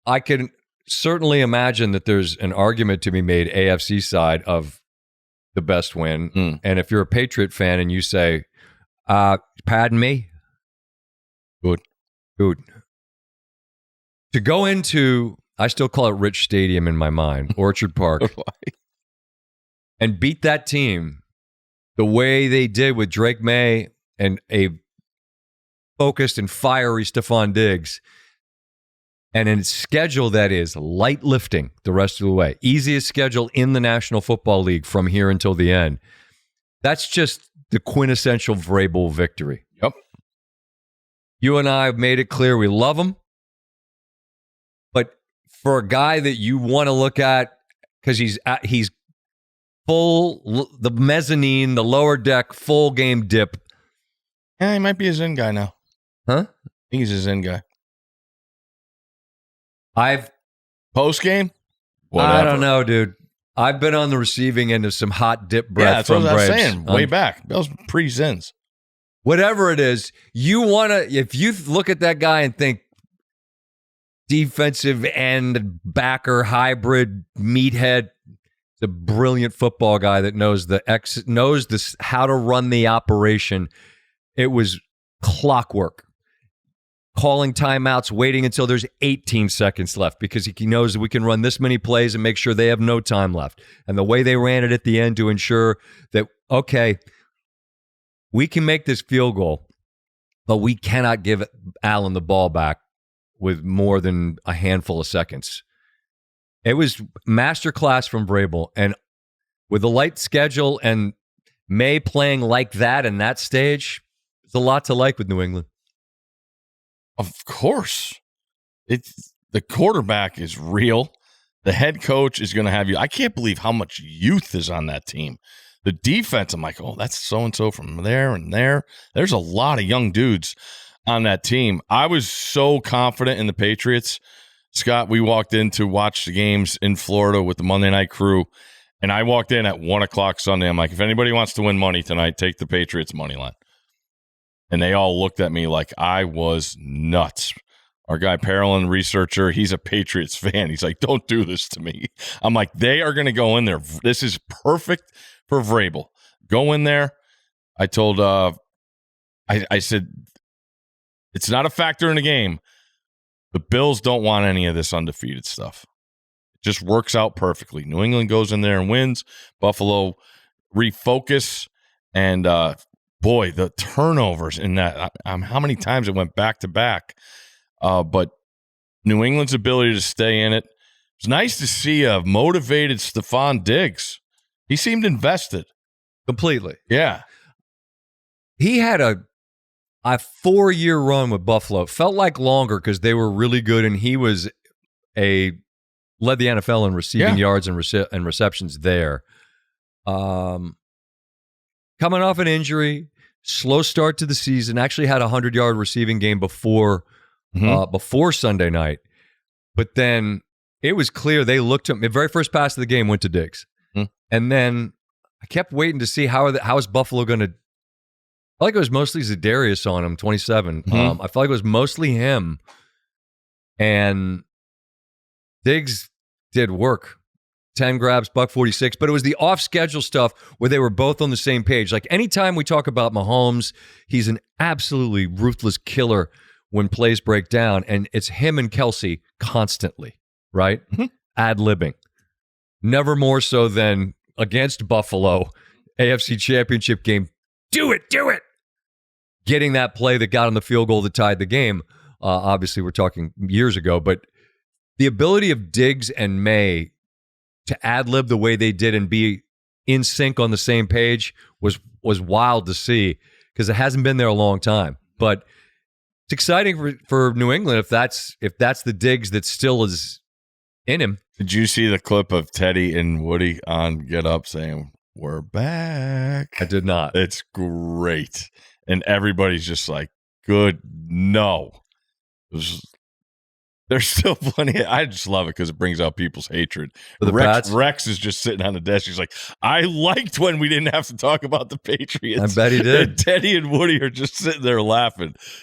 I can certainly imagine that there's an argument to be made AFC side of the best win. And if you're a Patriot fan and you say, pardon me? Good. To go into, I still call it Rich Stadium in my mind, Orchard Park, and beat that team the way they did with Drake May and a focused and fiery Stephon Diggs, and a schedule that is light lifting the rest of the way. Easiest schedule in the National Football League from here until the end. That's just the quintessential Vrabel victory. Yep. You and I have made it clear we love him. But for a guy that you want to look at, because he's full, the mezzanine, the lower deck, full game dip. Yeah, he might be a Zen guy now. Huh? I think he's a Zen guy. Post game? I don't know, dude. I've been on the receiving end of some hot dip breath. Yeah, that's from what I was Braves. saying. Way back. That was pre-Zens. Whatever it is, you want to, if you look at that guy and think defensive end, backer, hybrid, meathead, it's a brilliant football guy that knows how to run the operation. It was clockwork. Calling timeouts, waiting until there's 18 seconds left because he knows that we can run this many plays and make sure they have no time left. And the way they ran it at the end to ensure that, okay, we can make this field goal, but we cannot give Allen the ball back with more than a handful of seconds. It was masterclass from Vrabel. And with the light schedule and May playing like that in that stage, there's a lot to like with New England. Of course. The quarterback is real. The head coach is going to have you. I can't believe how much youth is on that team. The defense, I'm like, oh, that's so-and-so from there and there. There's a lot of young dudes on that team. I was so confident in the Patriots. Scott, we walked in to watch the games in Florida with the Monday night crew, and I walked in at 1 o'clock Sunday. I'm like, if anybody wants to win money tonight, take the Patriots money line. And they all looked at me like I was nuts. Our guy, Parolin, researcher, he's a Patriots fan. He's like, don't do this to me. I'm like, they are going to go in there. This is perfect for Vrabel. Go in there. I told, I said, it's not a factor in the game. The Bills don't want any of this undefeated stuff. It just works out perfectly. New England goes in there and wins. Buffalo refocus. And, boy, the turnovers in that, how many times it went back to back. But New England's ability to stay in it. It's nice to see a motivated Stephon Diggs. He seemed invested. Completely. Yeah. He had a 4-year run with Buffalo. It felt like longer because they were really good, and he was led the NFL in receiving yards and receptions there. Coming off an injury, slow start to the season, actually had a 100-yard receiving game before Sunday night. But then it was clear they looked at him. The very first pass of the game went to Diggs. And then I kept waiting to see how is Buffalo going to – I felt like it was mostly Za'Darius on him, 27. I felt like it was mostly him. And Diggs did work. 10 grabs, $146, but it was the off-schedule stuff where they were both on the same page. Like anytime we talk about Mahomes, he's an absolutely ruthless killer when plays break down, and it's him and Kelsey constantly, right? Ad-libbing. Never more so than against Buffalo, AFC Championship game. Do it! Getting that play that got on the field goal that tied the game. Obviously, we're talking years ago, but the ability of Diggs and May to ad-lib the way they did and be in sync on the same page was wild to see because it hasn't been there a long time. But it's exciting for New England if that's the Diggs that still is in him. Did you see the clip of Teddy and Woody on Get Up saying, "We're back"? I did not. It's great. And everybody's just like, good, no. There's still plenty. I just love it because it brings out people's hatred. Rex is just sitting on the desk. He's like, I liked when we didn't have to talk about the Patriots. I bet he did. And Teddy and Woody are just sitting there laughing.